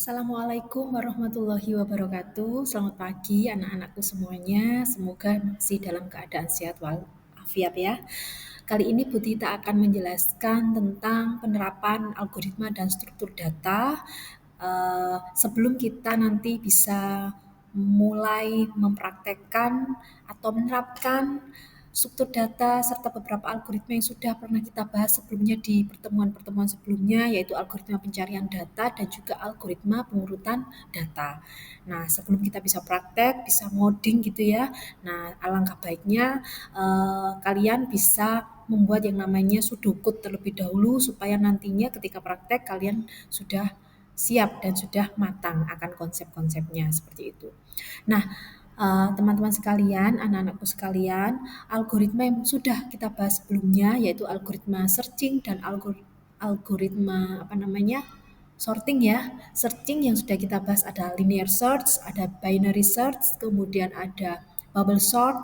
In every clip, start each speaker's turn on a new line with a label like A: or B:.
A: Assalamualaikum warahmatullahi wabarakatuh. Selamat pagi anak-anakku semuanya. Semoga masih dalam keadaan sehat walafiat ya. Kali ini Bu Tita akan menjelaskan tentang penerapan algoritma dan struktur data. Sebelum kita nanti bisa mulai mempraktekkan atau menerapkan struktur data serta beberapa algoritma yang sudah pernah kita bahas sebelumnya di pertemuan-pertemuan sebelumnya, yaitu algoritma pencarian data dan juga algoritma pengurutan data. Nah, sebelum kita bisa praktek, bisa ngoding gitu ya. Nah, alangkah baiknya kalian bisa membuat yang namanya sudokut terlebih dahulu supaya nantinya ketika praktek kalian sudah siap dan sudah matang akan konsep-konsepnya seperti itu. Nah, teman-teman sekalian, anak-anakku sekalian, algoritma yang sudah kita bahas sebelumnya yaitu algoritma searching dan algoritma apa namanya? Sorting ya. Searching yang sudah kita bahas ada linear search, ada binary search, kemudian ada bubble sort,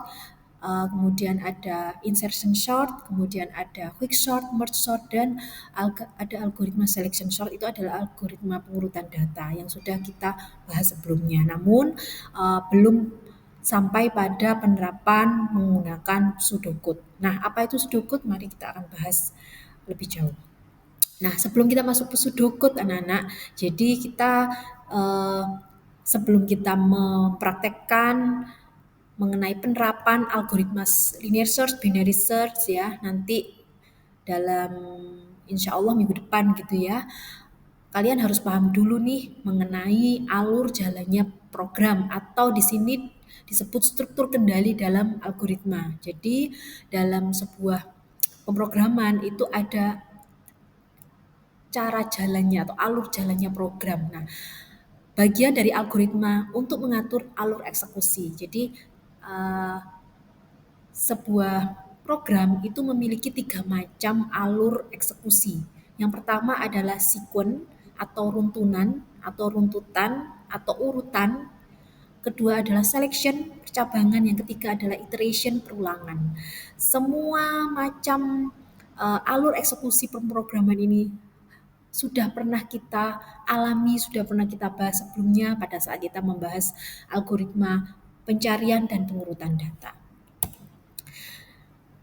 A: kemudian ada insertion sort, kemudian ada quick sort, merge sort, dan ada algoritma selection sort. Itu adalah algoritma pengurutan data yang sudah kita bahas sebelumnya. Namun belum sampai pada penerapan menggunakan pseudocode. Nah, apa itu pseudocode? Mari kita akan bahas lebih jauh. Nah, sebelum kita masuk ke pseudocode anak-anak, jadi kita eh, sebelum kita mempraktekkan mengenai penerapan algoritma linear search, binary search ya, nanti dalam insya Allah minggu depan gitu ya. Kalian harus paham dulu nih mengenai alur jalannya program atau di sini disebut struktur kendali dalam algoritma. Jadi dalam sebuah pemrograman itu ada cara jalannya atau alur jalannya program. Nah, bagian dari algoritma untuk mengatur alur eksekusi. Jadi eh, sebuah program itu memiliki tiga macam alur eksekusi. Yang pertama adalah sequence atau runtunan atau runtutan atau urutan. Kedua adalah selection, percabangan. Yang ketiga adalah iteration, perulangan. Semua macam alur eksekusi pemrograman ini sudah pernah kita alami, sudah pernah kita bahas sebelumnya pada saat kita membahas algoritma pencarian dan pengurutan data.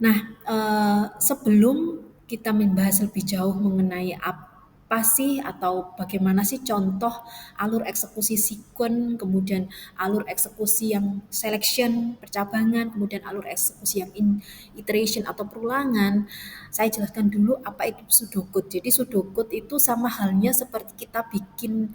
A: Nah, sebelum kita membahas lebih jauh mengenai apa sih atau bagaimana sih contoh alur eksekusi sequence, kemudian alur eksekusi yang selection, percabangan, kemudian alur eksekusi yang iteration atau perulangan, saya jelaskan dulu apa itu pseudocode. Jadi pseudocode itu sama halnya seperti kita bikin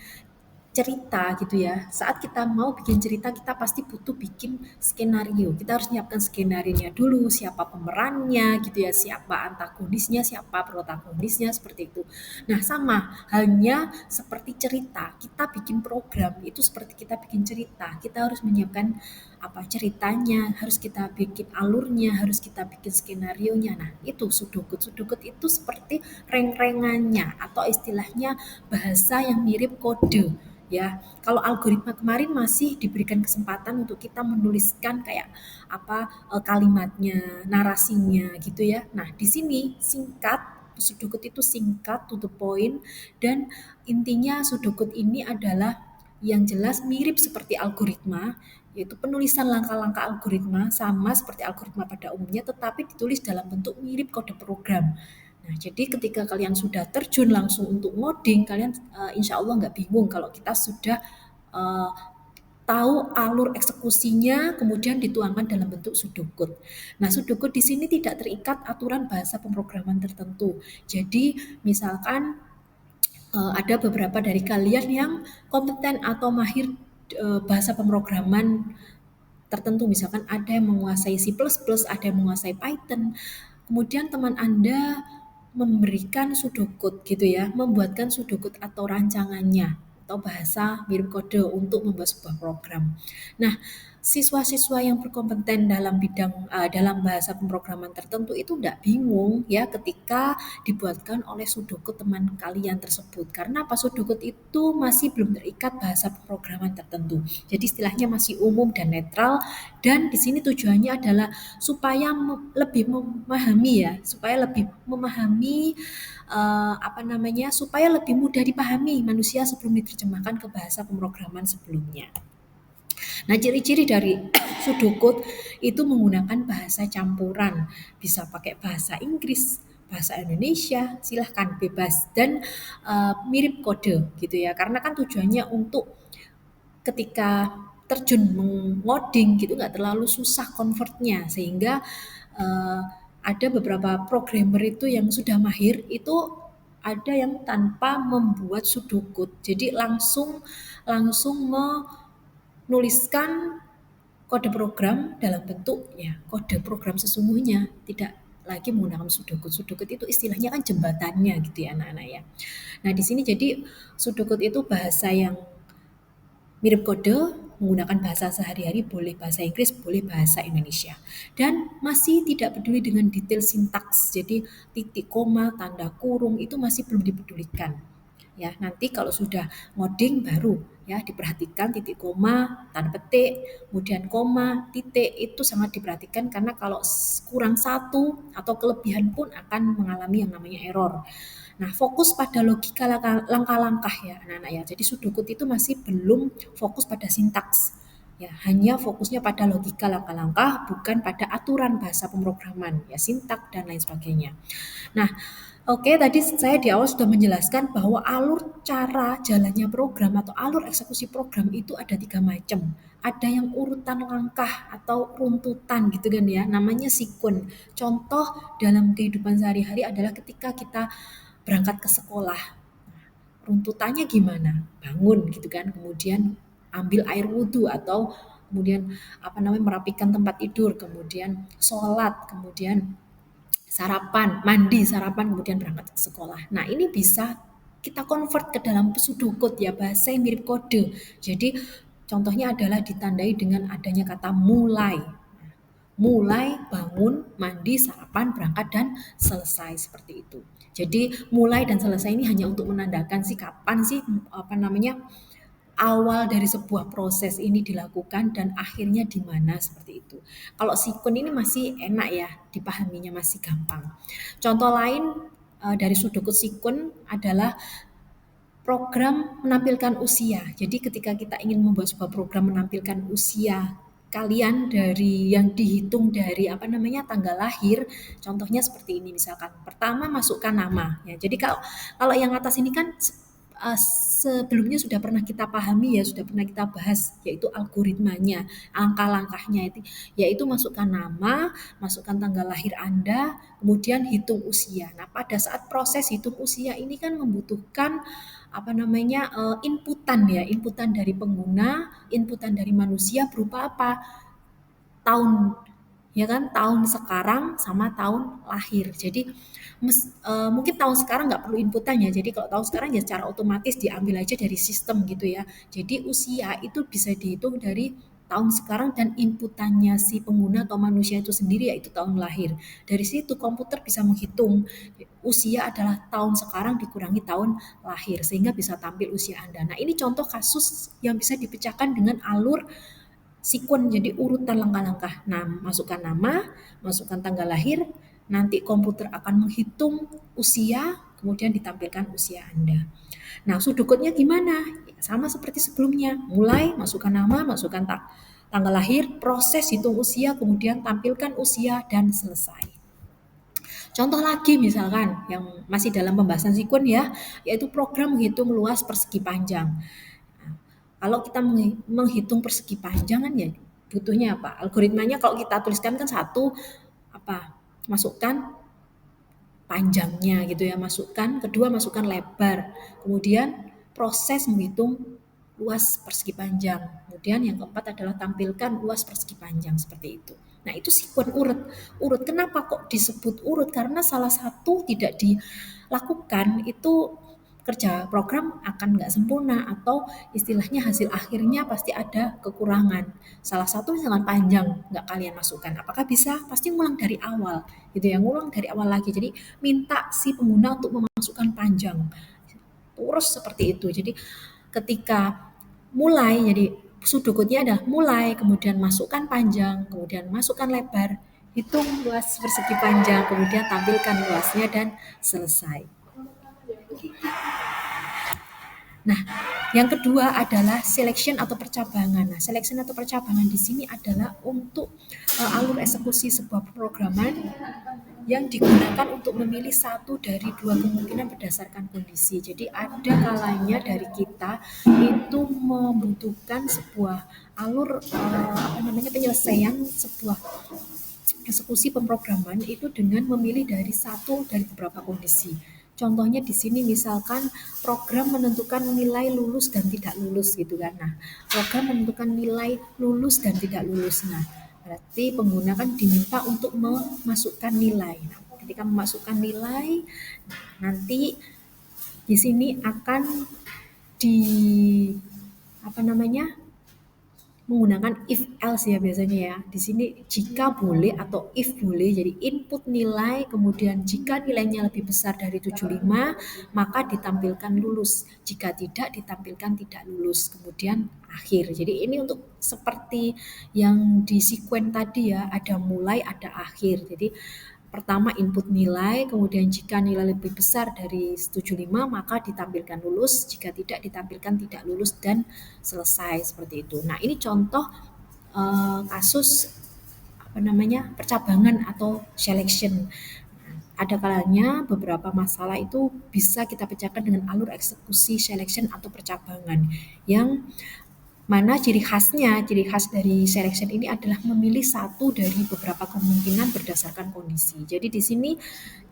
A: cerita gitu ya. Saat kita mau bikin cerita, kita pasti butuh bikin skenario. Kita harus nyiapkan skenario-nya dulu, siapa pemerannya gitu ya, siapa antagonisnya, siapa protagonisnya seperti itu. Nah, sama halnya seperti cerita. Kita bikin program itu seperti kita bikin cerita. Kita harus menyiapkan apa ceritanya, harus kita bikin alurnya, harus kita bikin skenario-nya. Nah, itu sudokut. Sudokut itu seperti reng-rengannya atau istilahnya bahasa yang mirip kode ya. Kalau algoritma kemarin masih diberikan kesempatan untuk kita menuliskan kayak apa kalimatnya, narasinya gitu ya. Nah, di sini singkat, sudokut itu singkat to the point dan intinya sudokut ini adalah yang jelas mirip seperti algoritma, yaitu penulisan langkah-langkah algoritma sama seperti algoritma pada umumnya tetapi ditulis dalam bentuk mirip kode program. Nah, jadi ketika kalian sudah terjun langsung untuk ngoding, kalian insya Allah nggak bingung kalau kita sudah eh, tahu alur eksekusinya, kemudian dituangkan dalam bentuk sudokut. Nah, sudokut di sini tidak terikat aturan bahasa pemrograman tertentu. Jadi, misalkan ada beberapa dari kalian yang kompeten atau mahir bahasa pemrograman tertentu, misalkan ada yang menguasai C++, ada yang menguasai Python. Kemudian teman Anda memberikan sudokut gitu ya, membuatkan sudokut atau rancangannya atau bahasa mirip kode untuk membuat sebuah program. Nah, siswa-siswa yang berkompeten dalam dalam bahasa pemrograman tertentu itu tidak bingung ya ketika dibuatkan oleh sudokut teman kalian tersebut. Karena apa? Sudokut itu masih belum terikat bahasa pemrograman tertentu. Jadi istilahnya masih umum dan netral, dan di sini tujuannya adalah supaya lebih memahami ya, supaya lebih memahami supaya lebih mudah dipahami manusia sebelum diterjemahkan ke bahasa pemrograman sebelumnya. Nah, ciri-ciri dari sudokut itu menggunakan bahasa campuran, bisa pakai bahasa Inggris, bahasa Indonesia, silahkan bebas, dan mirip kode gitu ya. Karena kan tujuannya untuk ketika terjun mengoding gitu nggak terlalu susah convertnya, sehingga eh, ada beberapa programmer itu yang sudah mahir itu ada yang tanpa membuat sudokut, jadi langsung langsung menuliskan kode program dalam bentuk ya kode program sesungguhnya, tidak lagi menggunakan sudokut. Sudokut itu istilahnya kan jembatannya gitu ya anak-anak ya. Nah di sini jadi sudokut itu bahasa yang mirip kode, menggunakan bahasa sehari-hari, boleh bahasa Inggris, boleh bahasa Indonesia. Dan masih tidak peduli dengan detail sintaks. Jadi titik koma, tanda kurung itu masih belum dipedulikan. Ya, nanti kalau sudah ngoding baru ya diperhatikan titik koma, tanda petik, kemudian koma, titik itu sangat diperhatikan karena kalau kurang satu atau kelebihan pun akan mengalami yang namanya error. Nah, fokus pada logika langkah-langkah ya anak-anak ya. Jadi sudokut itu masih belum fokus pada sintaks. Ya, hanya fokusnya pada logika langkah-langkah, bukan pada aturan bahasa pemrograman, ya sintak dan lain sebagainya. Nah, oke, tadi saya di awal sudah menjelaskan bahwa alur cara jalannya program atau alur eksekusi program itu ada tiga macam. Ada yang urutan langkah atau runtutan gitu kan ya, namanya sikun. Contoh dalam kehidupan sehari-hari adalah ketika kita berangkat ke sekolah. Runtutannya gimana? Bangun gitu kan, kemudian ambil air wudhu atau kemudian merapikan tempat tidur, kemudian sholat, kemudian sarapan, mandi, sarapan, kemudian berangkat ke sekolah. Nah, ini bisa kita convert ke dalam pseudocode ya, bahasa yang mirip kode. Jadi, contohnya adalah ditandai dengan adanya kata mulai. Mulai, bangun, mandi, sarapan, berangkat, dan selesai seperti itu. Jadi, mulai dan selesai ini hanya untuk menandakan sih kapan sih awal dari sebuah proses ini dilakukan dan akhirnya di mana seperti itu. Kalau sikun ini masih enak ya, dipahaminya masih gampang. Contoh lain dari sudokut sikun adalah program menampilkan usia. Jadi ketika kita ingin membuat sebuah program menampilkan usia kalian dari yang dihitung dari tanggal lahir, contohnya seperti ini misalkan. Pertama masukkan nama ya. Jadi kalau kalau yang atas ini kan sebelumnya sudah pernah kita pahami ya, sudah pernah kita bahas, yaitu algoritmanya, langkah-langkahnya itu, yaitu masukkan nama, masukkan tanggal lahir Anda, kemudian hitung usia. Nah, pada saat proses hitung usia ini kan membutuhkan inputan ya, inputan dari pengguna, inputan dari manusia berupa apa? Tahun, ya kan, tahun sekarang sama tahun lahir. Jadi mungkin tahun sekarang nggak perlu inputannya. Jadi kalau tahun sekarang ya secara otomatis diambil aja dari sistem gitu ya. Jadi usia itu bisa dihitung dari tahun sekarang dan inputannya si pengguna atau manusia itu sendiri yaitu tahun lahir. Dari situ komputer bisa menghitung usia adalah tahun sekarang dikurangi tahun lahir sehingga bisa tampil usia Anda. Nah, ini contoh kasus yang bisa dipecahkan dengan alur sekuen, jadi urutan langkah-langkah. Nah, masukkan nama, masukkan tanggal lahir, nanti komputer akan menghitung usia, kemudian ditampilkan usia Anda. Nah, sudokutnya gimana? Sama seperti sebelumnya, mulai masukkan nama, masukkan tanggal lahir, proses hitung usia, kemudian tampilkan usia dan selesai. Contoh lagi misalkan yang masih dalam pembahasan sekuen ya, yaitu program menghitung luas persegi panjang. Kalau kita menghitung persegi panjang kan ya butuhnya apa? Algoritmanya kalau kita tuliskan kan satu, masukkan panjangnya gitu ya, masukkan, kedua masukkan lebar, kemudian proses menghitung luas persegi panjang, kemudian yang keempat adalah tampilkan luas persegi panjang seperti itu. Nah itu sekuen urut. Urut kenapa kok disebut urut? Karena salah satu tidak dilakukan itu kerja program akan nggak sempurna atau istilahnya hasil akhirnya pasti ada kekurangan. Salah satu misalkan panjang nggak kalian masukkan, apakah bisa? Pasti ngulang dari awal, gitu ya, ngulang dari awal lagi. Jadi minta si pengguna untuk memasukkan panjang, terus seperti itu. Jadi ketika mulai, jadi sudokutnya ada mulai, kemudian masukkan panjang, kemudian masukkan lebar, hitung luas persegi panjang, kemudian tampilkan luasnya dan selesai. Nah, yang kedua adalah selection atau percabangan. Nah, selection atau percabangan di sini adalah untuk alur eksekusi sebuah programan yang digunakan untuk memilih satu dari dua kemungkinan berdasarkan kondisi. Jadi ada kalanya dari kita itu membutuhkan sebuah alur penyelesaian sebuah eksekusi pemrograman itu dengan memilih dari satu dari beberapa kondisi. Contohnya di sini misalkan program menentukan nilai lulus dan tidak lulus gitu kan. Nah, program menentukan nilai lulus dan tidak lulus. Nah, berarti pengguna kan diminta untuk memasukkan nilai. Nah, ketika memasukkan nilai, nanti di sini akan di apa namanya menggunakan if else ya biasanya ya. Di sini jika boleh atau if boleh, jadi input nilai, kemudian jika nilainya lebih besar dari 75 maka ditampilkan lulus. Jika tidak ditampilkan tidak lulus. Kemudian akhir. Jadi ini untuk seperti yang di sekuen tadi ya, ada mulai, ada akhir. Jadi pertama input nilai, kemudian jika nilai lebih besar dari 75 maka ditampilkan lulus, jika tidak ditampilkan tidak lulus dan selesai seperti itu. Nah, ini contoh kasus percabangan atau selection. Ada kalanya beberapa masalah itu bisa kita pecahkan dengan alur eksekusi selection atau percabangan yang mana ciri khas dari selection ini adalah memilih satu dari beberapa kemungkinan berdasarkan kondisi. Jadi di sini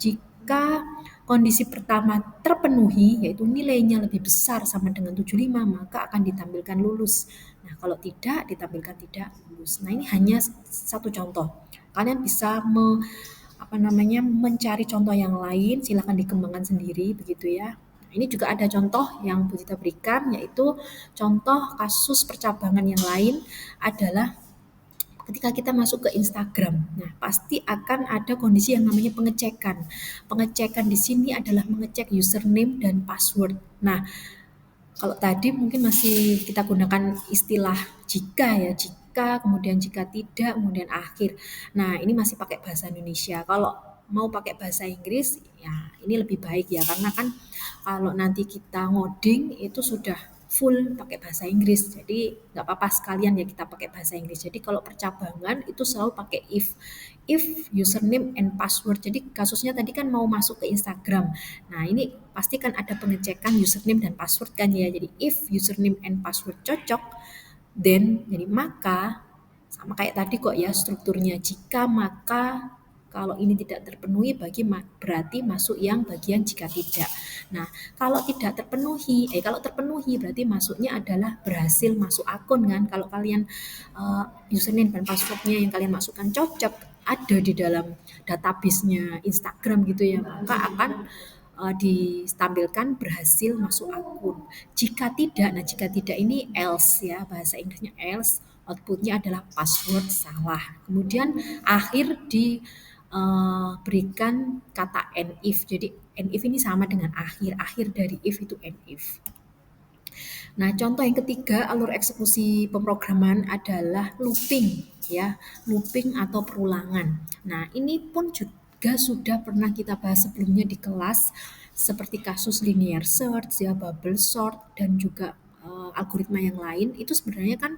A: jika kondisi pertama terpenuhi, yaitu nilainya lebih besar sama dengan 75, maka akan ditampilkan lulus. Nah, kalau tidak, ditampilkan tidak lulus. Nah, ini hanya satu contoh. Kalian bisa mencari contoh yang lain, silakan dikembangkan sendiri, begitu ya. Ini juga ada contoh yang Bu Tita berikan, yaitu contoh kasus percabangan yang lain adalah ketika kita masuk ke Instagram. Nah, pasti akan ada kondisi yang namanya pengecekan. Pengecekan di sini adalah mengecek username dan password. Nah, kalau tadi mungkin masih kita gunakan istilah jika ya, jika, kemudian jika tidak, kemudian akhir. Nah, ini masih pakai bahasa Indonesia. Kalau mau pakai bahasa Inggris, ya ini lebih baik ya, karena kan kalau nanti kita ngoding itu sudah full pakai bahasa Inggris. Jadi nggak apa-apa sekalian ya kita pakai bahasa Inggris. Jadi kalau percabangan itu selalu pakai if username and password. Jadi kasusnya tadi kan mau masuk ke Instagram. Nah, ini pasti kan ada pengecekan username dan password kan ya. Jadi if username and password cocok, then jadi maka sama kayak tadi kok ya strukturnya. Jika maka kalau ini tidak terpenuhi berarti masuk yang bagian jika tidak. Nah, kalau terpenuhi berarti masuknya adalah berhasil masuk akun kan. Kalau kalian username dan passwordnya yang kalian masukkan cocok ada di dalam database-nya Instagram gitu ya, maka akan ditampilkan berhasil masuk akun. Jika tidak ini else ya, bahasa Inggrisnya else, outputnya adalah password salah. Kemudian akhir berikan kata end if. Jadi end if ini sama dengan akhir dari if itu end if. Nah, contoh yang ketiga alur eksekusi pemrograman adalah looping ya, looping atau perulangan. Nah, ini pun juga sudah pernah kita bahas sebelumnya di kelas seperti kasus linear search ya, bubble sort dan juga algoritma yang lain itu sebenarnya kan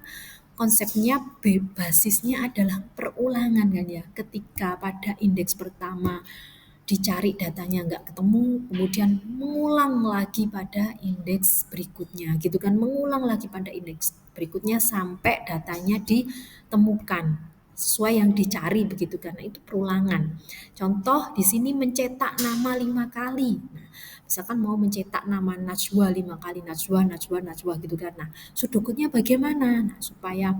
A: konsepnya basisnya adalah perulangan kan ya. Ketika pada indeks pertama dicari datanya nggak ketemu, kemudian mengulang lagi pada indeks berikutnya, gitu kan, mengulang lagi pada indeks berikutnya sampai datanya ditemukan sesuai yang dicari begitu kan. Nah, itu perulangan. Contoh di sini mencetak nama 5 kali. Nah, misalkan mau mencetak nama Najwa 5 kali, Najwa, Najwa, Najwa gitu kan. Nah, sudokutnya bagaimana? Nah, supaya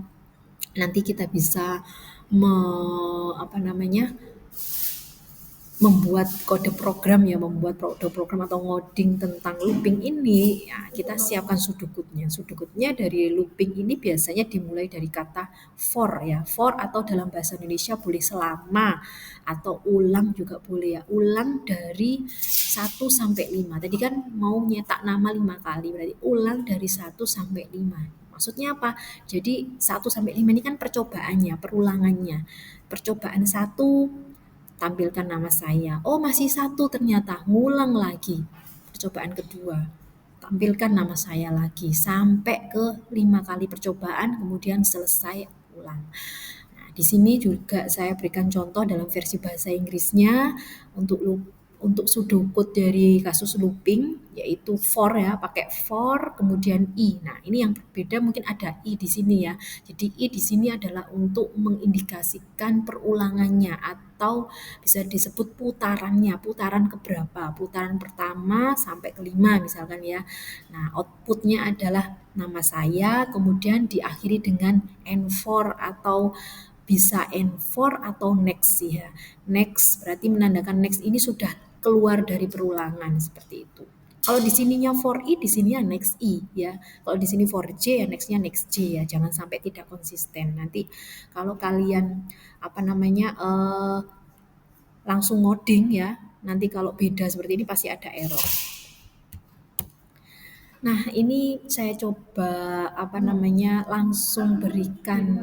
A: nanti kita bisa me, apa namanya membuat kode program ya, membuat kode program atau ngoding tentang looping ini, ya kita siapkan sudukutnya. Sudukutnya dari looping ini biasanya dimulai dari kata for ya, for atau dalam bahasa Indonesia boleh selama atau ulang juga boleh ya. Ulang dari 1 sampai 5. Tadi kan mau nyetak nama 5 kali, berarti ulang dari 1 sampai 5. Maksudnya apa? Jadi 1 sampai 5 ini kan percobaannya, perulangannya. Percobaan satu, tampilkan nama saya. Oh, masih satu ternyata, ngulang lagi. Percobaan kedua, tampilkan nama saya lagi sampai ke 5 kali percobaan, kemudian selesai ulang. Nah, di sini juga saya berikan contoh dalam versi bahasa Inggrisnya untuk untuk pseudocode dari kasus looping yaitu for ya, pakai for kemudian i. Nah, ini yang berbeda mungkin ada i di sini ya. Jadi i di sini adalah untuk mengindikasikan perulangannya atau bisa disebut putarannya, putaran keberapa, putaran pertama sampai kelima misalkan ya. Nah, outputnya adalah nama saya, kemudian diakhiri dengan N4 atau bisa N4 atau next sih ya. Next berarti menandakan next ini sudah keluar dari perulangan seperti itu. Kalau di sininya for i, di sini ya next i ya. Kalau di sini for j ya nextnya next j ya. Jangan sampai tidak konsisten. Nanti kalau kalian apa namanya langsung ngoding ya, nanti kalau beda seperti ini pasti ada error. Nah, ini saya coba apa namanya langsung berikan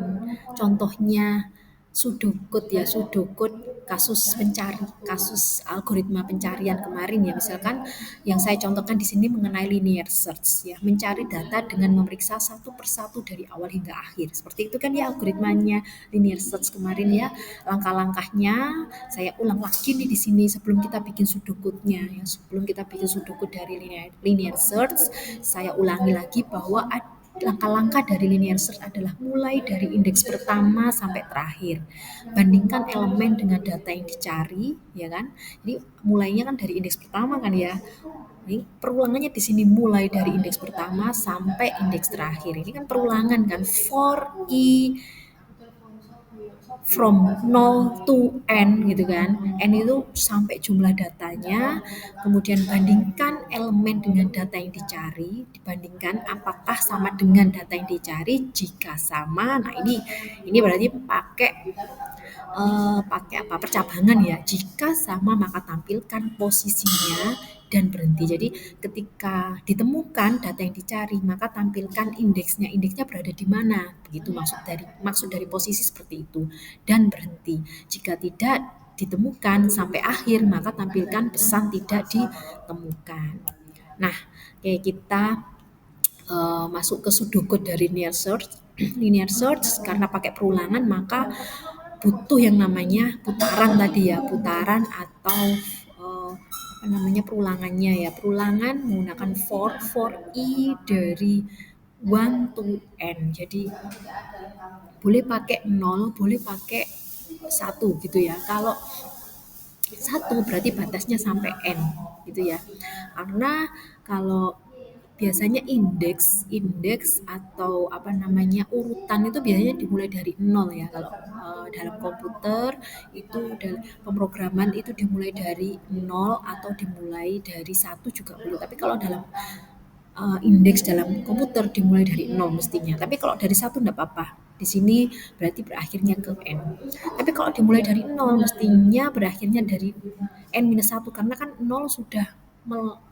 A: contohnya pseudocode ya, pseudocode kasus algoritma pencarian kemarin ya. Misalkan yang saya contohkan di sini mengenai linear search ya, mencari data dengan memeriksa satu persatu dari awal hingga akhir. Seperti itu kan ya algoritmanya linear search kemarin ya. Langkah-langkahnya saya ulang lagi nih di sini sebelum kita bikin pseudocode-nya ya. Sebelum kita bikin pseudocode dari linear search, saya ulangi lagi bahwa langkah-langkah dari linear search adalah mulai dari indeks pertama sampai terakhir. Bandingkan elemen dengan data yang dicari, ya kan? Jadi mulainya kan dari indeks pertama kan ya. Ini perulangannya di sini mulai dari indeks pertama sampai indeks terakhir. Ini kan perulangan kan for i from 0 to n gitu kan. N itu sampai jumlah datanya, kemudian bandingkan elemen dengan data yang dicari, dibandingkan apakah sama dengan data yang dicari. Jika sama, nah ini berarti pakai apa percabangan ya. Jika sama maka tampilkan posisinya dan berhenti. Jadi ketika ditemukan data yang dicari maka tampilkan indeksnya. Indeksnya berada di mana? Begitu maksud dari posisi seperti itu dan berhenti. Jika tidak ditemukan sampai akhir maka tampilkan pesan tidak ditemukan. Nah, kayak kita masuk ke pseudocode dari linear search. Linear search karena pakai perulangan maka butuh yang namanya putaran tadi ya, putaran atau apa namanya perulangannya ya. Perulangan menggunakan for i dari 1 to n. Jadi boleh pakai 0, boleh pakai 1 gitu ya. Kalau 1 berarti batasnya sampai n gitu ya. Karena kalau biasanya indeks atau apa namanya urutan itu biasanya dimulai dari 0 ya. Kalau dalam komputer itu pemrograman itu dimulai dari 0 atau dimulai dari 1 juga boleh. Tapi kalau dalam indeks dalam komputer dimulai dari 0 mestinya. Tapi kalau dari 1 enggak apa-apa. Di sini berarti berakhirnya ke n. Tapi kalau dimulai dari 0 mestinya berakhirnya dari n-1 karena kan 0 sudah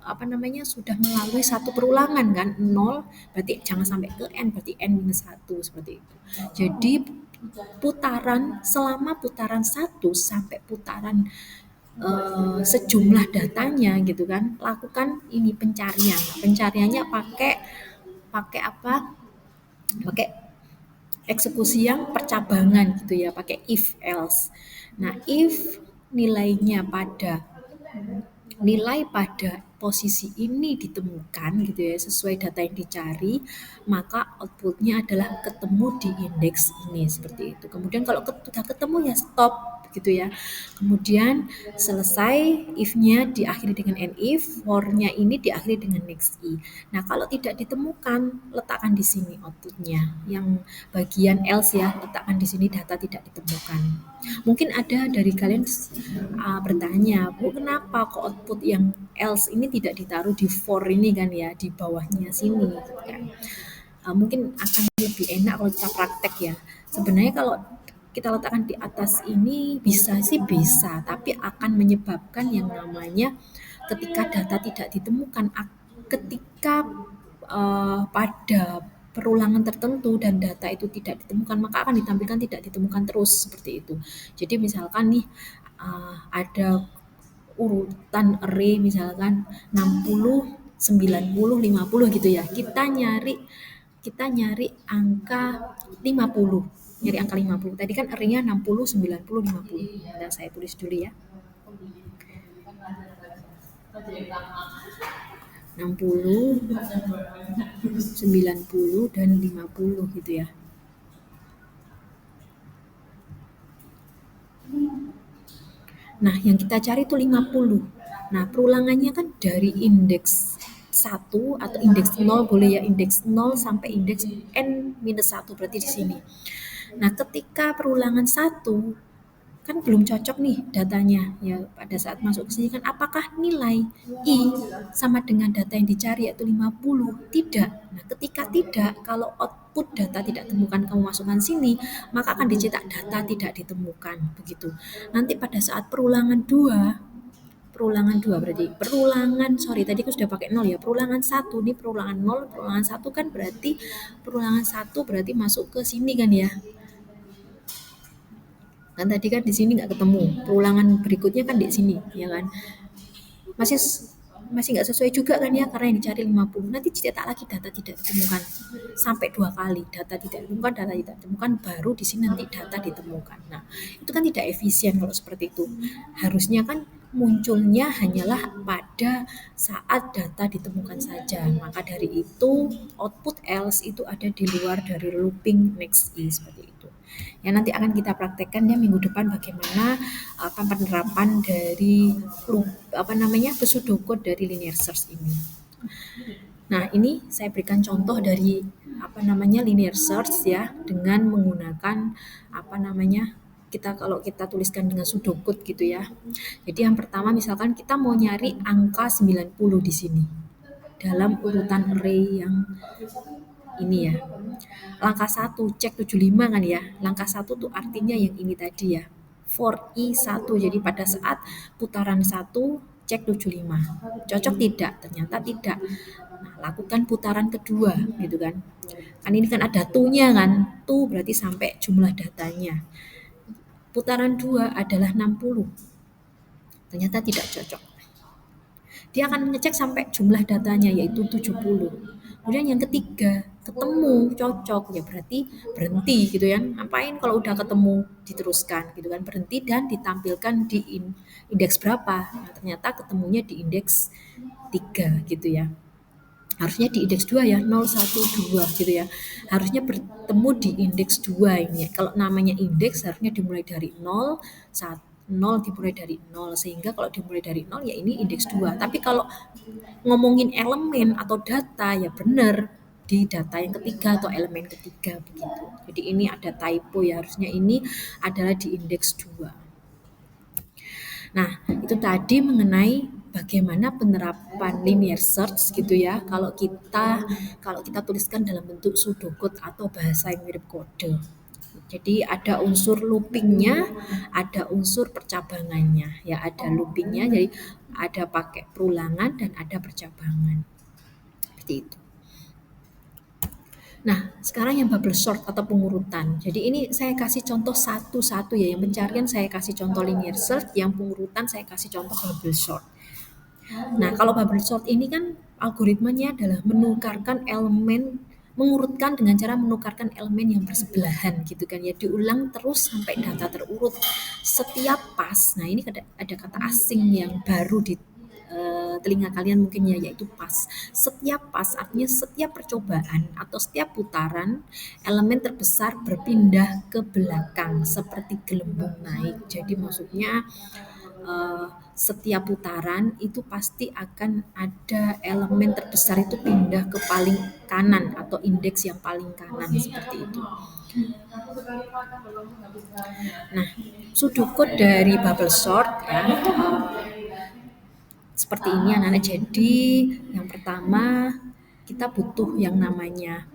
A: apa namanya sudah melalui satu perulangan kan. 0 berarti jangan sampai ke n, berarti n-1 seperti itu. Jadi selama putaran 1 sampai putaran sejumlah datanya gitu kan, lakukan ini pencariannya pakai pakai apa, pakai eksekusi yang percabangan gitu ya, pakai if else. Nah, if nilai pada posisi ini ditemukan gitu ya sesuai data yang dicari, maka outputnya adalah ketemu di indeks ini seperti itu. Kemudian kalau sudah ketemu ya stop, gitu ya. Kemudian selesai if-nya diakhiri dengan NIF, for-nya ini diakhiri dengan next i. Nah, kalau tidak ditemukan, letakkan di sini output-nya. Yang bagian else ya, letakkan di sini data tidak ditemukan. Mungkin ada dari kalian bertanya, Bu, kenapa kok output yang else ini tidak ditaruh di for ini kan ya, di bawahnya sini gitu kan. Mungkin akan lebih enak kalau kita praktek ya. Sebenarnya kalau kita letakkan di atas ini bisa sih bisa, tapi akan menyebabkan yang namanya ketika data tidak ditemukan, ketika pada perulangan tertentu dan data itu tidak ditemukan, maka akan ditampilkan tidak ditemukan terus seperti itu. Jadi misalkan nih ada urutan array misalkan 60, 90, 50 gitu ya. Kita nyari angka 50. Nyari angka 50. Tadi kan array-nya 60, 90, 50. Nah, saya tulis dulu ya. 60, 90 dan 50 gitu ya. Nah, yang kita cari itu 50. Nah, perulangannya kan dari indeks 1 atau indeks 0 boleh ya, indeks 0 sampai indeks n-1 berarti di sini. Nah, ketika perulangan 1 kan belum cocok nih datanya ya pada saat masuk ke sini kan apakah nilai i sama dengan data yang dicari yaitu 50? Tidak. Nah, ketika tidak, kalau output data tidak temukan kamu masukkan sini, maka akan dicetak data tidak ditemukan begitu. Nanti pada saat perulangan dua berarti sorry tadi aku sudah pakai 0 ya, perulangan 1 nih, perulangan 0, perulangan 1 kan berarti perulangan 1 berarti masuk ke sini kan ya. Kan tadi kan di sini nggak ketemu, perulangan berikutnya kan di sini ya kan, masih masih nggak sesuai juga kan ya, karena yang dicari 50. Nanti cetak lagi data tidak ditemukan sampai 2 kali, data tidak ditemukan, baru di sini nanti data ditemukan. Nah, itu kan tidak efisien kalau seperti itu. Harusnya kan munculnya hanyalah pada saat data ditemukan saja. Maka dari itu output else itu ada di luar dari looping next i seperti itu. Ya, nanti akan kita praktekkan ya minggu depan bagaimana penerapan dari pseudocode dari linear search ini. Nah, ini saya berikan contoh dari linear search ya dengan menggunakan kalau kita tuliskan dengan pseudocode gitu ya. Jadi yang pertama misalkan kita mau nyari angka 90 di sini dalam urutan array yang ini ya. Langkah 1 cek 75 kan ya. Langkah 1 tuh artinya yang ini tadi ya. For i1. Jadi pada saat putaran 1 cek 75. Cocok tidak? Ternyata tidak. Nah, lakukan putaran kedua gitu kan. Kan ini kan ada to-nya kan. To berarti sampai jumlah datanya. Putaran 2 adalah 60. Ternyata tidak cocok. Dia akan ngecek sampai jumlah datanya yaitu 70. Kemudian yang ketiga, ketemu cocok ya berarti berhenti gitu ya. Ngapain kalau udah ketemu diteruskan gitu kan, berhenti dan ditampilkan di indeks berapa. Nah, ternyata ketemunya di indeks 3 gitu ya. Harusnya di indeks 2 ya, 0, 1, 2 gitu ya. Harusnya bertemu di indeks 2 ini. Kalau namanya indeks harusnya dimulai dari 0, 1, 0 dimulai dari 0, sehingga kalau dimulai dari 0 ya ini indeks 2. Tapi kalau ngomongin elemen atau data ya benar di data yang ketiga atau elemen ketiga begitu. Jadi ini ada typo ya, harusnya ini adalah di indeks 2. Nah, itu tadi mengenai bagaimana penerapan linear search gitu ya. Kalau kita tuliskan dalam bentuk pseudocode atau bahasa yang mirip kode. Jadi ada unsur loopingnya, ada unsur percabangannya. Ya ada loopingnya, jadi ada pakai perulangan dan ada percabangan. Seperti itu. Nah, sekarang yang bubble sort atau pengurutan. Jadi ini saya kasih contoh satu-satu ya. Yang pencarian saya kasih contoh linear search, yang pengurutan saya kasih contoh bubble sort. Nah, kalau bubble sort ini kan algoritmanya adalah mengurutkan dengan cara menukarkan elemen yang bersebelahan gitu kan ya, diulang terus sampai data terurut setiap pas. Nah, ini ada kata asing yang baru telinga kalian mungkin ya, yaitu pas. Setiap pas artinya setiap percobaan atau setiap putaran elemen terbesar berpindah ke belakang seperti gelembung naik. Jadi maksudnya setiap putaran itu pasti akan ada elemen terbesar itu pindah ke paling kanan atau indeks yang paling kanan seperti itu. Nah, sudut dari bubble sort ya, seperti ini anak-anak. Jadi yang pertama kita butuh yang namanya,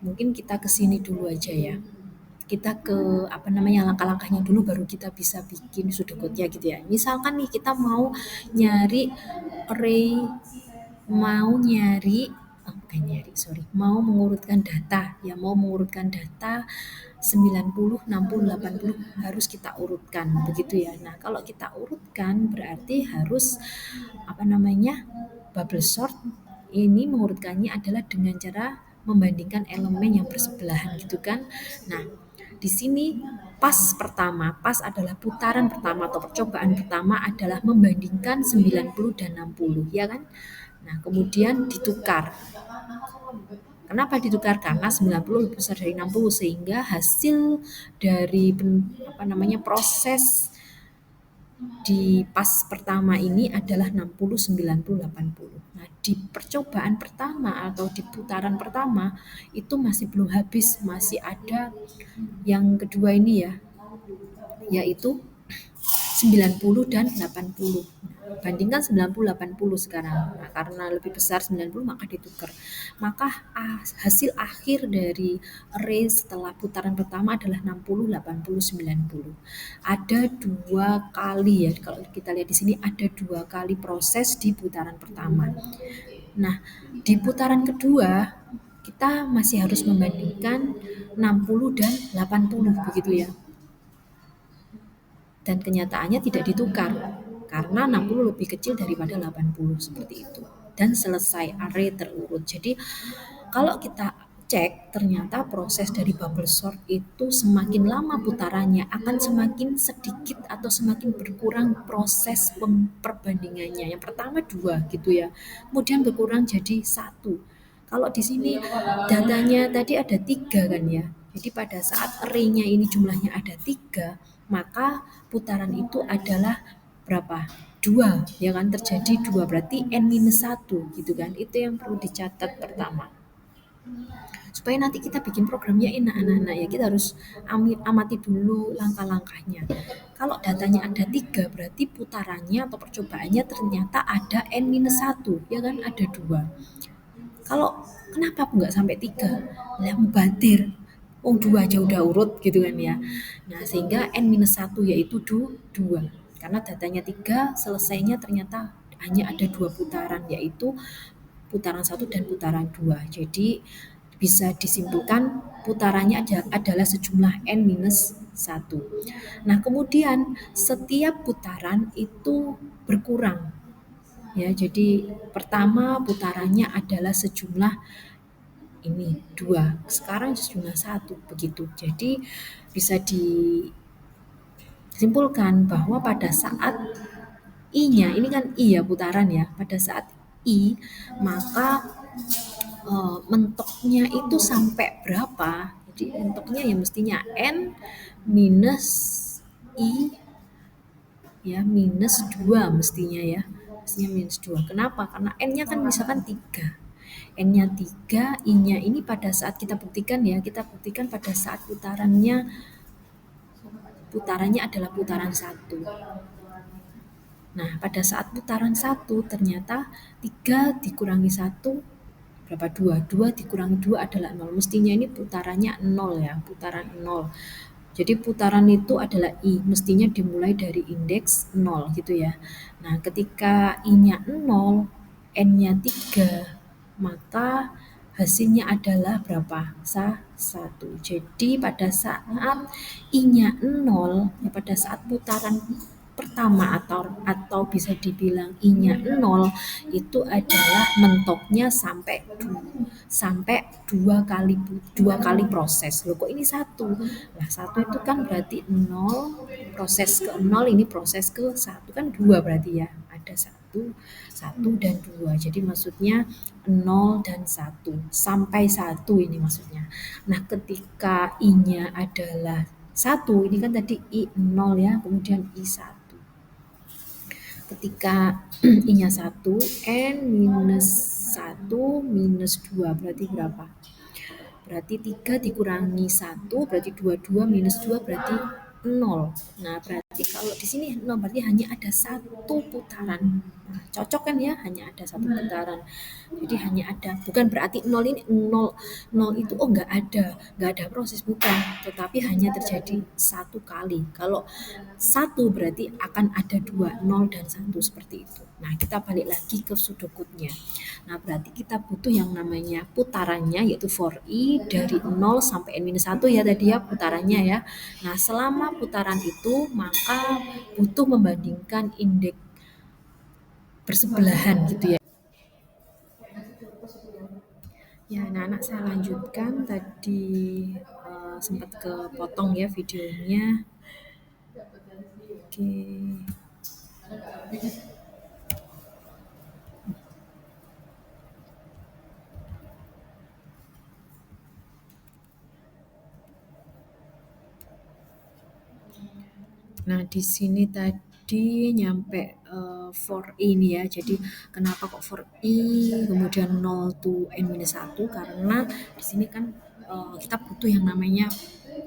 A: mungkin kita ke sini dulu aja ya. Kita ke apa namanya langkah-langkahnya dulu baru kita bisa bikin sudutnya gitu ya. Misalkan nih kita mau nyari array, mau nyari bukan nyari, sorry, mau mengurutkan data ya, mau mengurutkan data 90, 60, 80 harus kita urutkan begitu ya. Nah, kalau kita urutkan berarti harus apa namanya bubble sort ini mengurutkannya adalah dengan cara membandingkan elemen yang bersebelahan gitu kan. Nah, di sini pas adalah putaran pertama atau percobaan pertama adalah membandingkan 90 dan 60 ya kan. Nah, kemudian ditukar. Kenapa ditukar? Karena 90 lebih besar dari 60 sehingga hasil dari apa namanya proses di pas pertama ini adalah 60, 90, 80. Nah, di percobaan pertama atau di putaran pertama itu masih belum habis, masih ada yang kedua ini ya, yaitu 90 dan 80. Bandingkan 90 80 sekarang. Nah, karena lebih besar 90 maka ditukar. Maka hasil akhir dari array setelah putaran pertama adalah 60 80 90. Ada dua kali ya, kalau kita lihat di sini ada dua kali proses di putaran pertama. Nah, di putaran kedua kita masih harus membandingkan 60 dan 80 begitu ya. Dan kenyataannya tidak ditukar karena 60 lebih kecil daripada 80 seperti itu. Dan selesai array terurut. Jadi kalau kita cek ternyata proses dari bubble sort itu semakin lama putarannya akan semakin sedikit atau semakin berkurang proses perbandingannya. Yang pertama 2 gitu ya. Kemudian berkurang jadi 1. Kalau di sini datanya tadi ada 3 kan ya. Jadi pada saat array-nya ini jumlahnya ada 3, maka putaran itu adalah berapa? 2, ya kan, terjadi 2 berarti n-1 gitu kan. Itu yang perlu dicatat pertama. Supaya nanti kita bikin programnya enak anak-anak ya, kita harus amati dulu langkah-langkahnya. Kalau datanya ada 3 berarti putarannya atau percobaannya ternyata ada n-1 ya kan, ada 2. Kalau kenapa nggak sampai 3? Lah mubadir. 2 aja udah urut gitu kan ya. Nah, sehingga n-1 yaitu 2. Karena datanya 3, selesainya ternyata hanya ada 2 putaran, yaitu putaran 1 dan putaran 2. Jadi bisa disimpulkan putarannya adalah sejumlah n-1. Nah, kemudian setiap putaran itu berkurang. Ya, jadi pertama putarannya adalah sejumlah ini 2, sekarang sejumlah 1 begitu. Jadi bisa disimpulkan bahwa pada saat I-nya, ini kan I ya putaran ya, pada saat I maka mentoknya itu sampai berapa? Jadi mentoknya ya mestinya n minus I ya minus 2 mestinya ya. Mestinya minus 2. Kenapa? Karena n-nya kan misalkan 3. N-nya 3, I-nya ini pada saat kita buktikan ya, kita buktikan pada saat putarannya adalah putaran 1. Nah, pada saat putaran 1 ternyata 3 dikurangi 1 berapa? 2. 2 dikurangi 2 adalah 0. Mestinya ini putarannya 0 ya, putaran 0. Jadi putaran itu adalah I, mestinya dimulai dari indeks 0 gitu ya. Nah, ketika I-nya 0, N-nya 3, maka hasilnya adalah berapa? 1. Jadi pada saat I-nya 0, ya pada saat putaran pertama atau bisa dibilang I-nya 0 itu adalah mentoknya sampai 2 kali proses. Loh kok ini 1? Nah, 1 itu kan berarti 0, proses ke 0 ini proses ke 1 kan 2 berarti ya. Ada 1 yaitu 1 dan 2. Jadi maksudnya 0 dan 1 sampai 1 ini maksudnya. Nah, ketika I-nya adalah 1, ini kan tadi I 0 ya, kemudian I 1. Ketika I-nya 1, N minus 1 minus 2 berarti berapa? Berarti 3 dikurangi 1 berarti 2 minus 2 berarti 0. Nah, berarti kalau di sini 0 berarti hanya ada satu putaran. Nah, cocok kan ya? Hanya ada satu putaran. Jadi hanya ada, bukan berarti 0 ini 0 itu enggak ada proses, bukan, tetapi hanya terjadi satu kali. Kalau 1 berarti akan ada 2, 0 dan 1 seperti itu. Nah, kita balik lagi ke sudokutnya. Nah, berarti kita butuh yang namanya putarannya, yaitu for I dari 0 sampai N-1 ya tadi ya putarannya ya. Nah, selama putaran itu maka butuh membandingkan indeks bersebelahan gitu ya. Ya, anak-anak saya lanjutkan tadi sempat kepotong ya videonya. Oke. Nah, di sini tadi nyampe for ini ya. Jadi kenapa kok for I kemudian 0 to N-1? Karena di sini kan kita butuh yang namanya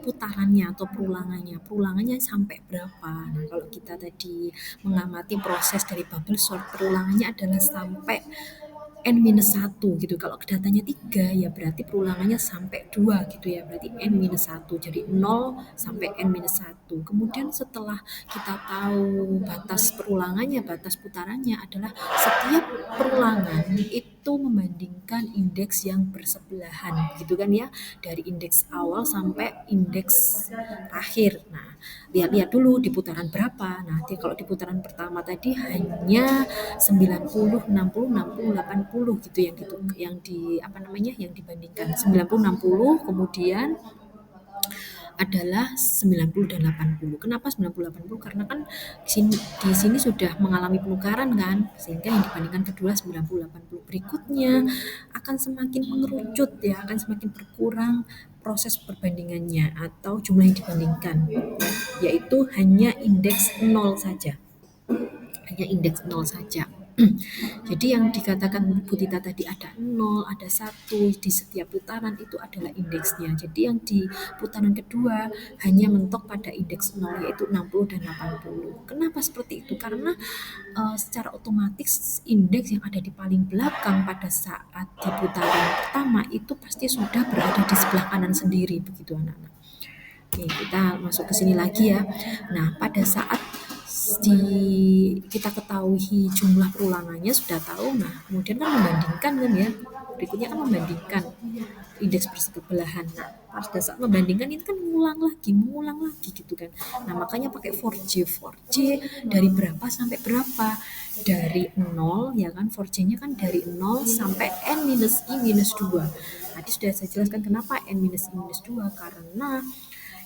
A: putarannya atau perulangannya. Perulangannya sampai berapa? Nah, kalau kita tadi mengamati proses dari bubble sort, perulangannya adalah sampai N-1 gitu. Kalau datanya 3 ya berarti perulangannya sampai 2 gitu ya. Berarti N-1. Jadi 0 sampai N-1. Kemudian setelah kita tahu batas perulangannya, batas putarannya adalah setiap perulangan itu membandingkan indeks yang bersebelahan gitu kan ya. Dari indeks awal sampai indeks akhir. Nah, lihat-lihat dulu di putaran berapa. Nah, kalau di putaran pertama tadi hanya 90, 60, 60, 80 gitu yang di apa namanya yang dibandingkan 90, 60, kemudian adalah 90 dan 80. Kenapa 90 80? Karena kan di sini sudah mengalami penukaran kan, sehingga yang dibandingkan kedua 90 80. Berikutnya akan semakin mengerucut ya, akan semakin berkurang proses perbandingannya atau jumlah yang dibandingkan ya, yaitu hanya indeks 0 saja. Hanya indeks 0 saja. Jadi yang dikatakan Bu Tita tadi ada 0, ada 1 di setiap putaran itu adalah indeksnya. Jadi yang di putaran kedua hanya mentok pada indeks 0 yaitu 60 dan 80. Kenapa seperti itu? Karena secara otomatis indeks yang ada di paling belakang pada saat di putaran pertama itu pasti sudah berada di sebelah kanan sendiri begitu anak-anak. Oke, kita masuk ke sini lagi ya. Nah, pada saat kita ketahui jumlah perulangannya sudah tahu, nah kemudian kan membandingkan kan ya, berikutnya kan membandingkan indeks bersebelahan. Nah, pada saat membandingkan ini kan mengulang lagi gitu kan. Nah, makanya pakai for J dari berapa sampai berapa, dari 0 ya kan, for J-nya kan dari 0 sampai N minus I minus 2. Tadi sudah saya jelaskan kenapa N minus I minus 2, karena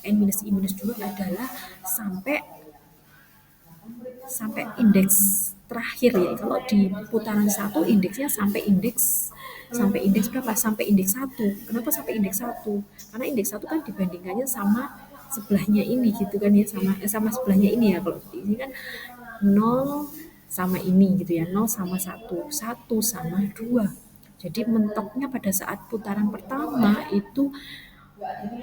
A: N minus I minus 2 adalah sampai indeks terakhir ya. Kalau di putaran 1 indeksnya sampai indeks berapa? Sampai indeks 1. Kenapa sampai indeks 1? Karena indeks 1 kan dibandingkannya sama sebelahnya ini gitu kan ya, sama sebelahnya ini ya. Kalau ini kan 0 sama ini gitu ya, 0 sama 1, 1 sama 2. Jadi mentoknya pada saat putaran pertama itu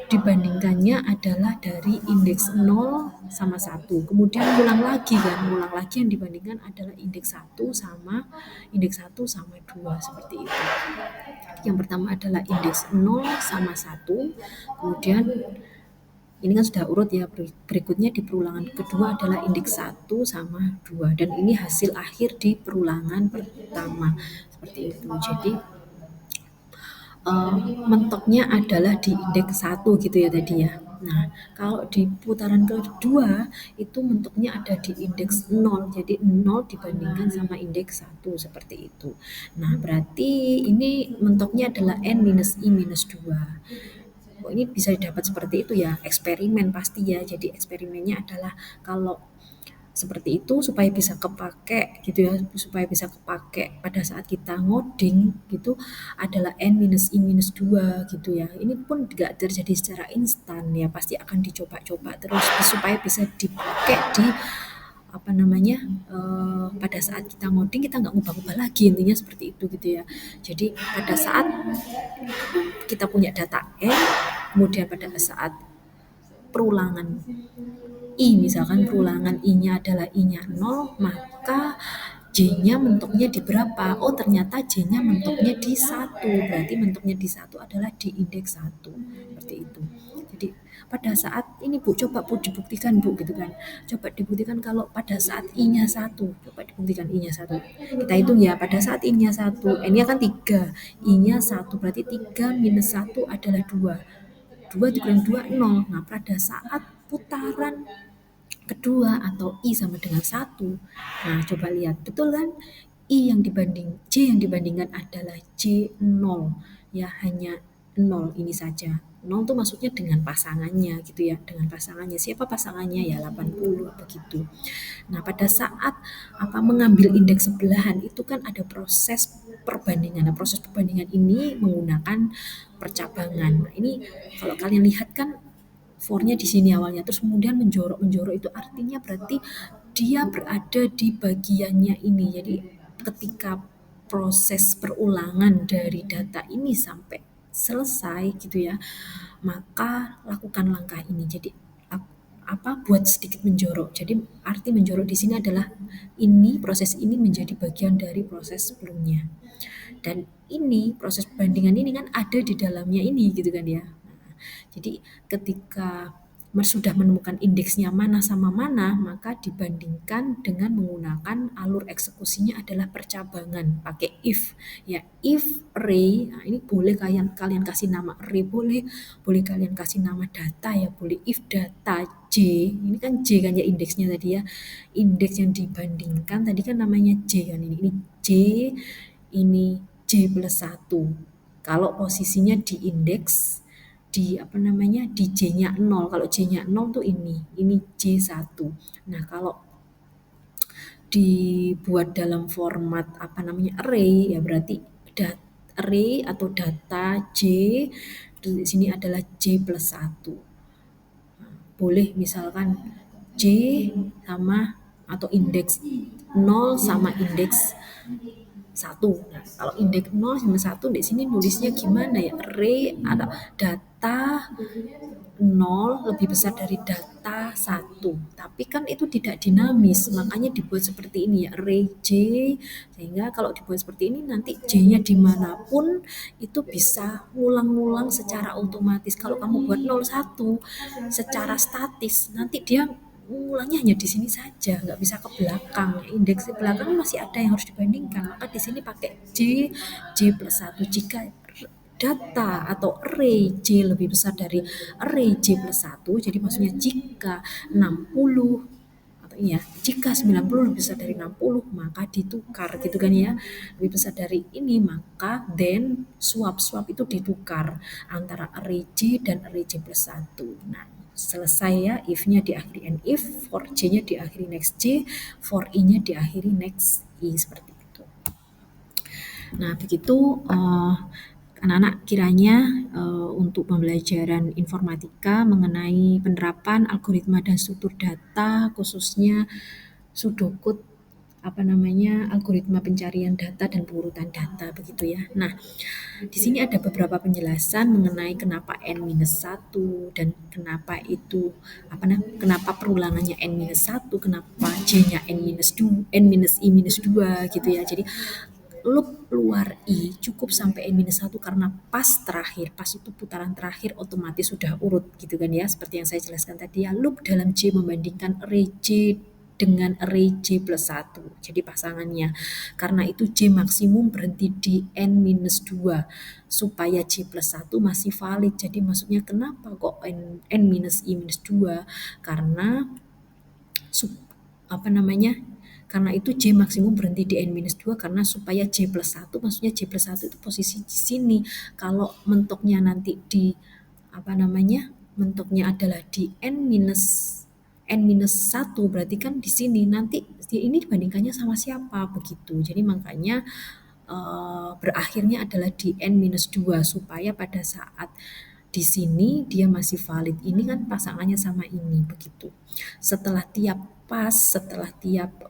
A: dibandingkannya adalah dari indeks 0 sama 1. Kemudian ulang lagi yang dibandingkan adalah indeks 1 sama 2 seperti itu. Yang pertama adalah indeks 0 sama 1. Kemudian ini kan sudah urut ya, berikutnya di perulangan kedua adalah indeks 1 sama 2 dan ini hasil akhir di perulangan pertama seperti itu. Jadi mentoknya adalah di indeks 1 gitu ya tadi ya. Nah, kalau di putaran kedua itu mentoknya ada di indeks 0. Jadi 0 dibandingkan sama indeks 1 seperti itu. Nah, berarti ini mentoknya adalah N minus I minus 2. Oh, ini bisa didapat seperti itu ya, eksperimen pasti ya. Jadi eksperimennya adalah kalau Seperti itu supaya bisa kepake gitu ya, supaya bisa kepake pada saat kita ngoding gitu adalah n minus i minus 2 gitu ya. Ini pun nggak terjadi secara instan ya, pasti akan dicoba-coba terus supaya bisa dipakai di apa namanya pada saat kita ngoding kita nggak ngubah-ubah lagi, intinya seperti itu gitu ya. Jadi pada saat kita punya data n, kemudian pada saat perulangan I, misalkan perulangan I-nya adalah I-nya 0, maka J-nya mentoknya di berapa? Oh, ternyata J-nya mentoknya di 1. Berarti mentoknya di 1 adalah di indeks 1. Seperti itu. Jadi pada saat ini Bu, coba Bu dibuktikan Bu gitu kan. Coba dibuktikan kalau pada saat I-nya 1. Coba dibuktikan I-nya 1. Kita hitung ya, pada saat I-nya 1, N-nya kan 3, I-nya 1, berarti 3 minus 1 adalah 2. 2 dikurangi 2, 0. Nah, pada saat putaran kedua atau I sama dengan 1. Nah, coba lihat, betul kan? J yang dibandingkan adalah J0. Ya, hanya 0 ini saja. 0 itu maksudnya dengan pasangannya gitu ya, dengan pasangannya. Siapa pasangannya? Ya 80 begitu. Nah, pada saat mengambil indeks sebelahan itu kan ada proses perbandingan. Nah, proses perbandingan ini menggunakan percabangan. Nah, ini kalau kalian lihat kan for-nya di sini awalnya, terus kemudian menjorok itu artinya berarti dia berada di bagiannya ini. Jadi ketika proses perulangan dari data ini sampai selesai gitu ya, maka lakukan langkah ini. Jadi buat sedikit menjorok. Jadi arti menjorok di sini adalah proses ini menjadi bagian dari proses sebelumnya. Dan ini proses perbandingan ini kan ada di dalamnya ini gitu kan ya. Jadi ketika sudah menemukan indeksnya mana sama mana, maka dibandingkan dengan menggunakan alur eksekusinya adalah percabangan pakai if. Ya, if array, nah ini boleh kalian kalian kasih nama array, boleh boleh kalian kasih nama data ya, boleh if data J. Ini kan J kan ya indeksnya tadi ya. Indeks yang dibandingkan tadi kan namanya J kan ini. Ini J, ini J plus 1. Kalau posisinya di indeks di di J-nya 0. Kalau J-nya 0 tuh ini J1. Nah, kalau dibuat dalam format array ya berarti array atau data J di sini adalah J plus 1. Boleh misalkan J sama atau indeks 0 sama indeks 1. Nah, kalau indeks 0 sama 1 di sini nulisnya gimana ya? Array ada data 0 lebih besar dari data 1. Tapi kan itu tidak dinamis, makanya dibuat seperti ini ya, array J. Sehingga kalau dibuat seperti ini nanti J-nya dimanapun itu bisa ngulang-ngulang secara otomatis. Kalau kamu buat 01 secara statis, nanti dia ngulangnya hanya di sini saja, nggak bisa ke belakang. Indeks di belakang masih ada yang harus dibandingkan. Maka di sini pakai J plus 1. Jika data atau array J lebih besar dari array J plus 1, jadi maksudnya jika 60 atau jika 90 lebih besar dari 60 maka ditukar gitu kan ya. Lebih besar dari ini maka then swap itu ditukar antara array J dan array J plus 1. Nah, selesai ya, if-nya diakhiri if, for J-nya diakhiri next J, for I-nya diakhiri next I, seperti itu. Nah, begitu anak-anak kiranya untuk pembelajaran informatika mengenai penerapan algoritma dan struktur data, khususnya Sudokut algoritma pencarian data dan pengurutan data begitu ya. Nah, di sini ada beberapa penjelasan mengenai kenapa N-1 dan kenapa perulangannya N-1, kenapa J-nya N-I-2 gitu ya. Jadi loop luar I cukup sampai N-1 karena pas itu putaran terakhir otomatis sudah urut gitu kan ya, seperti yang saya jelaskan tadi ya. Loop dalam J membandingkan array J dengan array J plus 1 jadi pasangannya, karena itu J maksimum berhenti di N-2 supaya J plus 1 masih valid. Jadi maksudnya kenapa kok N-I-2, karena karena itu J maksimum berhenti di N-2 karena supaya J plus 1, maksudnya J plus 1 itu posisi di sini. Kalau mentoknya nanti di mentoknya adalah di N-1 berarti kan di sini nanti ini dibandingkannya sama siapa begitu. Jadi makanya berakhirnya adalah di N-2 supaya pada saat di sini dia masih valid. Ini kan pasangannya sama ini begitu. Setelah tiap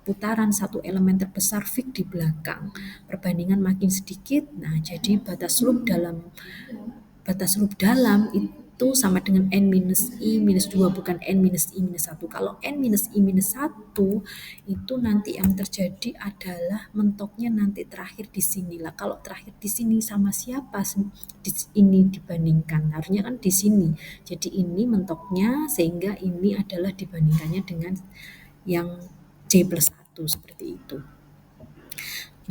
A: putaran satu elemen terbesar fix di belakang, perbandingan makin sedikit. Nah, jadi batas loop dalam itu sama dengan n minus i minus 2 bukan n minus i minus 1. Kalau n minus i minus 1 itu nanti yang terjadi adalah mentoknya nanti terakhir di sini lah. Kalau terakhir di sini sama siapa ini dibandingkan? Harusnya kan di sini. Jadi ini mentoknya sehingga ini adalah dibandingkannya dengan yang J plus 1 seperti itu.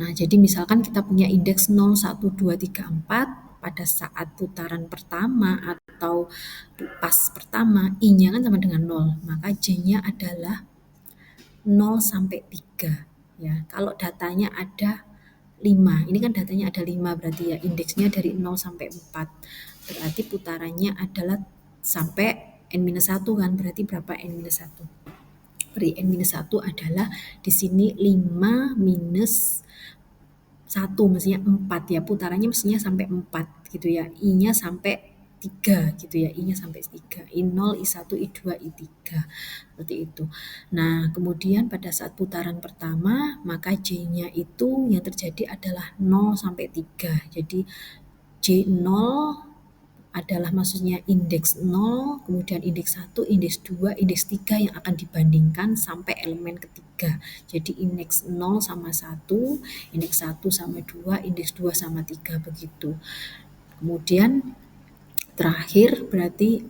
A: Nah, jadi misalkan kita punya indeks 0, 1, 2, 3, 4 pada saat putaran pertama atau pas pertama, I-nya kan sama dengan 0, maka J-nya adalah 0 sampai 3. Ya, kalau datanya ada 5, ini kan datanya ada 5 berarti ya indeksnya dari 0 sampai 4. Berarti putarannya adalah sampai N-1 kan, berarti berapa N-1? Berarti N-1 adalah di sini 5 minus 1 mestinya 4 ya, putarannya mestinya sampai 4 gitu ya, I-nya sampai 3 gitu ya, I-nya sampai 3, I0, I1, I2, I3 seperti itu. Nah, kemudian pada saat putaran pertama maka J-nya itu yang terjadi adalah 0 sampai 3. Jadi J0 adalah maksudnya indeks 0, kemudian indeks 1, indeks 2, indeks 3 yang akan dibandingkan sampai elemen ketiga. Jadi indeks 0 sama 1, indeks 1 sama 2, indeks 2 sama 3 begitu. Kemudian terakhir berarti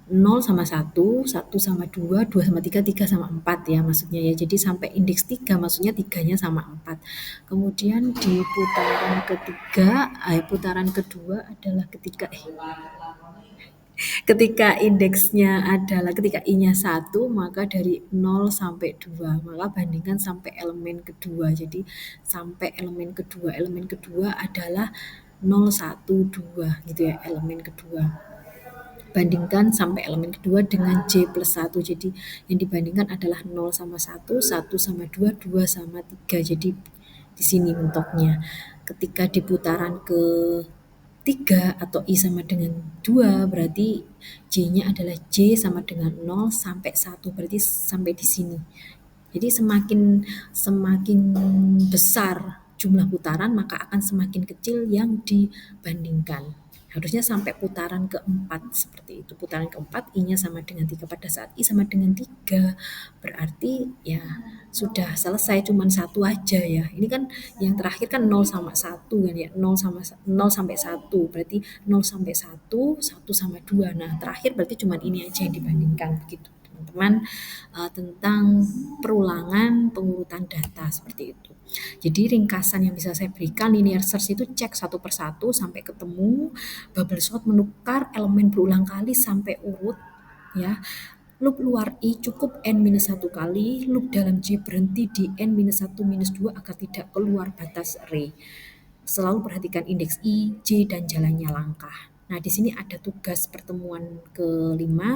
A: 0 sama 1, 1 sama 2, 2 sama 3, 3 sama 4 ya maksudnya ya. Jadi sampai indeks 3 maksudnya 3-nya sama 4. Kemudian di putaran kedua adalah ketika indeksnya adalah ketika I-nya 1 maka dari 0 sampai 2 maka bandingkan sampai elemen kedua. Jadi sampai elemen kedua adalah 0, 1, 2 gitu ya elemen kedua. Bandingkan sampai elemen kedua dengan J plus 1. Jadi yang dibandingkan adalah 0 sama 1, 1 sama 2, 2 sama 3. Jadi di sini mentoknya. Ketika di putaran ke 3 atau I sama dengan 2 berarti J-nya adalah J sama dengan 0 sampai 1 berarti sampai di sini. Jadi semakin besar jumlah putaran maka akan semakin kecil yang dibandingkan. Harusnya sampai putaran keempat seperti itu. Putaran keempat I-nya sama dengan 3. Pada saat I sama dengan 3 berarti ya sudah selesai cuman satu aja ya. Ini kan yang terakhir kan 0 sama 1 kan ya. 0 sampai 1 berarti 0 sampai 1, 1 sama 2. Nah, terakhir berarti cuman ini aja yang dibandingkan begitu. Teman-teman tentang perulangan pengurutan data seperti itu. Jadi ringkasan yang bisa saya berikan linear search itu cek satu persatu sampai ketemu, bubble sort menukar elemen berulang kali sampai urut ya. Loop luar I cukup N-1 kali, loop dalam J berhenti di N-1 minus 2 agar tidak keluar batas array. Selalu perhatikan indeks I, J, dan jalannya langkah. Nah, di sini ada tugas pertemuan kelima,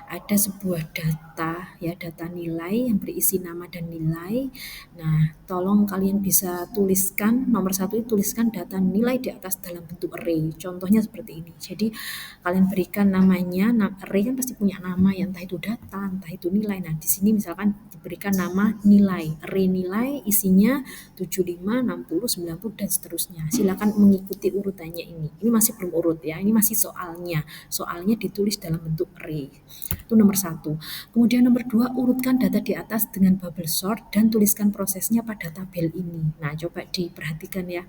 A: ada sebuah data nilai yang berisi nama dan nilai. Nah, tolong kalian bisa tuliskan, nomor 1 tuliskan data nilai di atas dalam bentuk array. Contohnya seperti ini. Jadi, kalian berikan namanya, array kan pasti punya nama ya, entah itu data, entah itu nilai. Nah, di sini misalkan diberikan nama nilai, array nilai isinya 75, 60, 90, dan seterusnya. Silakan mengikuti urutannya ini. Ini masih belum urut ya, ini masih soalnya. Soalnya ditulis dalam bentuk array. Itu nomor 1. Kemudian nomor 2, urutkan data di atas dengan bubble sort dan tuliskan prosesnya pada tabel ini. Nah, coba diperhatikan ya.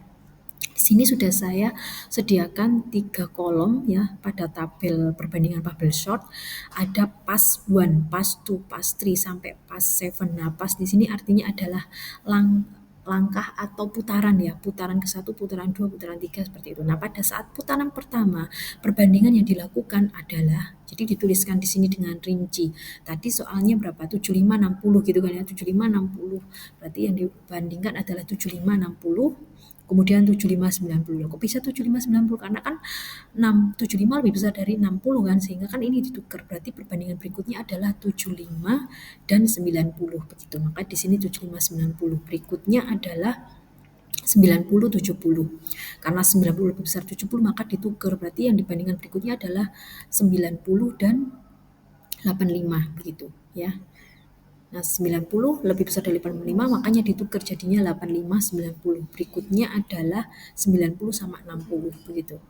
A: Di sini sudah saya sediakan 3 kolom ya pada tabel perbandingan bubble sort. Ada pass 1, pass 2, pass 3 sampai pass 7. Nah, pass di sini artinya adalah langkah atau putaran ya, putaran ke-1, putaran 2, putaran 3 seperti itu. Nah, pada saat putaran pertama, perbandingan yang dilakukan adalah Jadi dituliskan di sini dengan rinci. Tadi soalnya berapa? 75 60 gitu kan ya. 75 60. Berarti yang dibandingkan adalah 75 60, kemudian 75 90. Kok bisa 75 90? Karena kan 75 lebih besar dari 60 kan, sehingga kan ini ditukar. Berarti perbandingan berikutnya adalah 75 dan 90 begitu. Maka di sini 75 90. Berikutnya adalah 90 70. Karena 90 lebih besar 70 maka ditukar. Berarti yang dibandingkan berikutnya adalah 90 dan 85 begitu ya. Nah, 90 lebih besar dari 85 makanya ditukar jadinya 85 90. Berikutnya adalah 90 sama 60 begitu.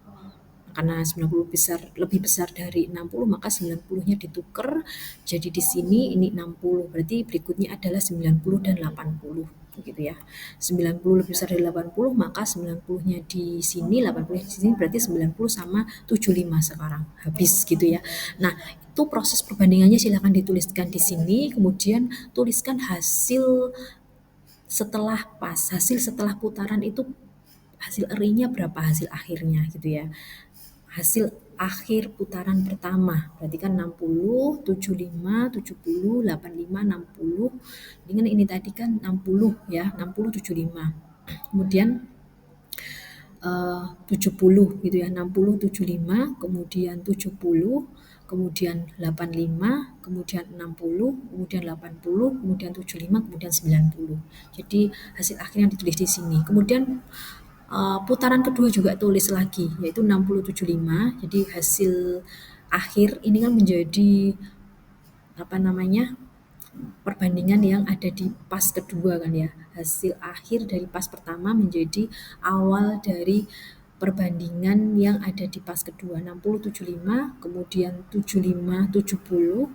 A: Karena 90 lebih besar dari 60 maka 90-nya ditukar jadi di sini ini 60. Berarti berikutnya adalah 90 dan 80 begitu ya. 90 lebih besar dari 80 maka 90-nya di sini, 80-nya di sini, berarti 90 sama 75 sekarang. Habis gitu ya. Nah, itu proses perbandingannya silahkan dituliskan di sini, kemudian tuliskan hasil setelah putaran itu hasil erinya berapa hasil akhirnya gitu ya. Hasil akhir putaran pertama berarti kan 60, 75, 70, 85, 60. Dengan ini tadi kan 60 ya, 60 75. Kemudian 70 gitu ya, 60 75, kemudian 70, kemudian 85, kemudian 60, kemudian 80, kemudian 75, kemudian 90. Jadi hasil akhirnya ditulis di sini. Kemudian putaran kedua juga tulis lagi yaitu 60 75. Jadi hasil akhir ini kan menjadi apa namanya? Perbandingan yang ada di pas kedua kan ya. Hasil akhir dari pas pertama menjadi awal dari perbandingan yang ada di pas kedua. 60 75, kemudian 75 70.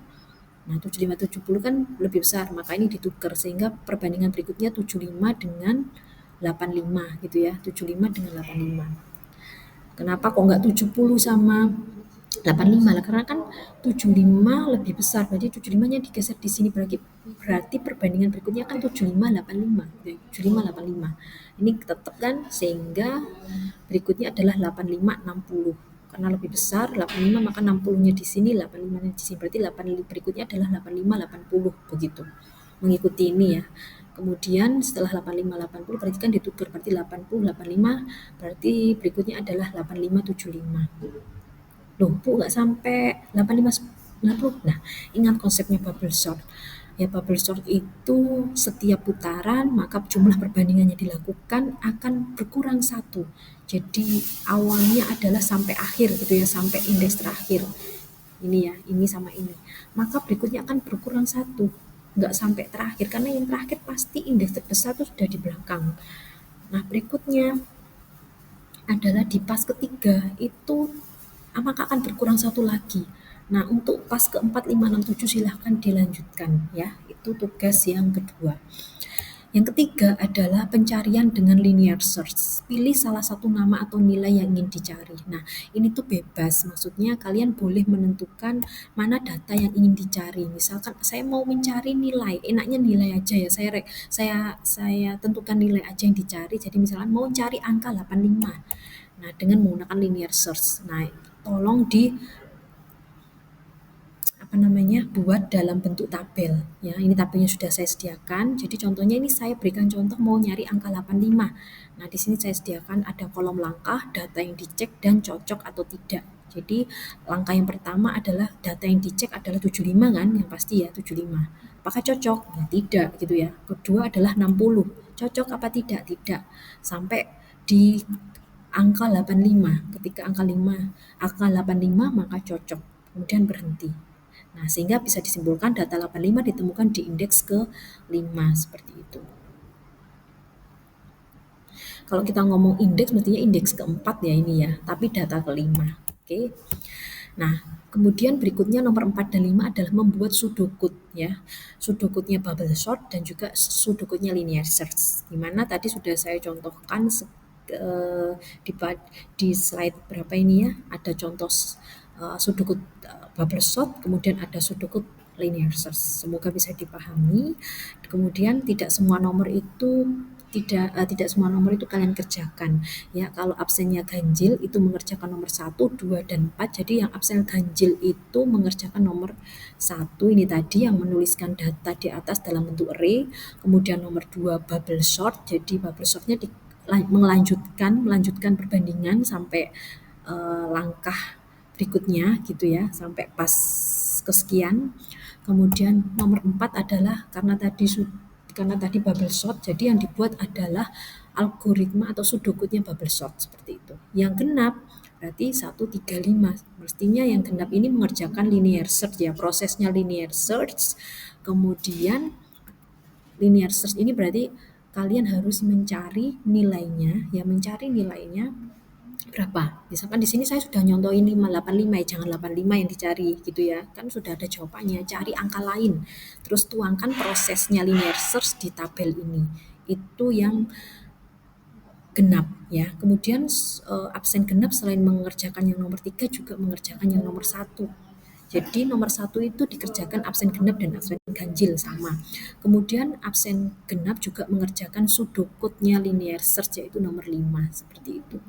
A: Nah, 75 70 kan lebih besar, maka ini ditukar sehingga perbandingan berikutnya 75 dengan 85 gitu ya. 75 dengan 85. Kenapa kok nggak 70 sama 85 lah? Karena kan 75 lebih besar, berarti 75-nya digeser di sini, berarti perbandingan berikutnya kan 75 85 gitu ya. 75 85. Ini tetap kan, sehingga berikutnya adalah 85 60. Karena lebih besar 85 maka 60-nya di sini, 85-nya di sini. Berarti 85 berikutnya adalah 85 80 begitu. Mengikuti ini ya. Kemudian setelah 85 80 berarti kan ditukar, berarti 80 85, berarti berikutnya adalah 85 75. Loh, Bu nggak sampai 85 90. Nah, ingat konsepnya bubble sort. Ya, bubble sort itu setiap putaran maka jumlah perbandingannya dilakukan akan berkurang satu. Jadi awalnya adalah sampai akhir gitu ya, sampai indeks terakhir. Ini ya, ini sama ini. Maka berikutnya akan berkurang satu. Nggak sampai terakhir, karena yang terakhir pasti indeks terbesar itu sudah di belakang. Nah, berikutnya adalah di pas ketiga itu maka akan berkurang satu lagi. Nah, untuk pas keempat, 5, 6, 7 silahkan dilanjutkan ya. Itu tugas yang kedua. Yang ketiga adalah pencarian dengan linear search. Pilih salah satu nama atau nilai yang ingin dicari. Nah, ini tuh bebas. Maksudnya kalian boleh menentukan mana data yang ingin dicari. Misalkan saya mau mencari nilai, enaknya nilai aja ya. Saya tentukan nilai aja yang dicari. Jadi misalkan mau cari angka 85. Nah, dengan menggunakan linear search. Nah, tolong buat dalam bentuk tabel ya. Ini tabelnya sudah saya sediakan. Jadi contohnya ini saya berikan contoh mau nyari angka 85. Nah, di sini saya sediakan ada kolom langkah, data yang dicek dan cocok atau tidak. Jadi langkah yang pertama adalah data yang dicek adalah 75 kan, yang pasti ya 75. Apakah cocok? Ya, tidak gitu ya. Kedua adalah 60. Cocok apa tidak? Tidak. Sampai di angka 85. Ketika angka 85 maka cocok. Kemudian berhenti. Nah, sehingga bisa disimpulkan data 85 ditemukan di indeks ke-5 seperti itu. Kalau kita ngomong indeks mestinya indeks ke-4 ya ini ya, tapi data ke-5. Oke. Nah, kemudian berikutnya nomor 4 dan 5 adalah membuat sudokut ya. Sudokutnya bubble sort dan juga sudokutnya linear search. Dimana tadi sudah saya contohkan eh, di, di slide berapa ini ya, ada contoh sudokut bubble sort, kemudian ada sudokut linear search. Semoga bisa dipahami. Kemudian tidak semua nomor itu tidak semua nomor itu kalian kerjakan ya. Kalau absennya ganjil itu mengerjakan nomor 1, 2, dan 4. Jadi yang absen ganjil itu mengerjakan nomor 1 ini tadi yang menuliskan data di atas dalam bentuk array. Kemudian nomor 2 bubble sort. Jadi bubble sortnya melanjutkan perbandingan sampai langkah berikutnya gitu ya, sampai pas kesekian. Kemudian nomor 4 adalah karena tadi bubble sort, jadi yang dibuat adalah algoritma atau pseudocode-nya bubble sort seperti itu. Yang genap berarti 1, 3, 5. Mestinya yang genap ini mengerjakan linear search ya, prosesnya linear search. Kemudian linear search ini berarti kalian harus mencari nilainya berapa. Misalkan di sini saya sudah nyontohin 585 ya, jangan 85 yang dicari gitu ya. Kan sudah ada jawabannya, cari angka lain. Terus tuangkan prosesnya linear search di tabel ini. Itu yang genap ya. Kemudian absen genap selain mengerjakan yang nomor 3 juga mengerjakan yang nomor 1. Jadi nomor 1 itu dikerjakan absen genap dan absen ganjil sama. Kemudian absen genap juga mengerjakan pseudocode-nya linear search yaitu nomor 5 seperti itu.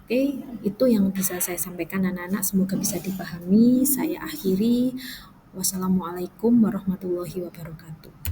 A: Oke, itu yang bisa saya sampaikan anak-anak, semoga bisa dipahami. Saya akhiri. Wassalamualaikum warahmatullahi wabarakatuh.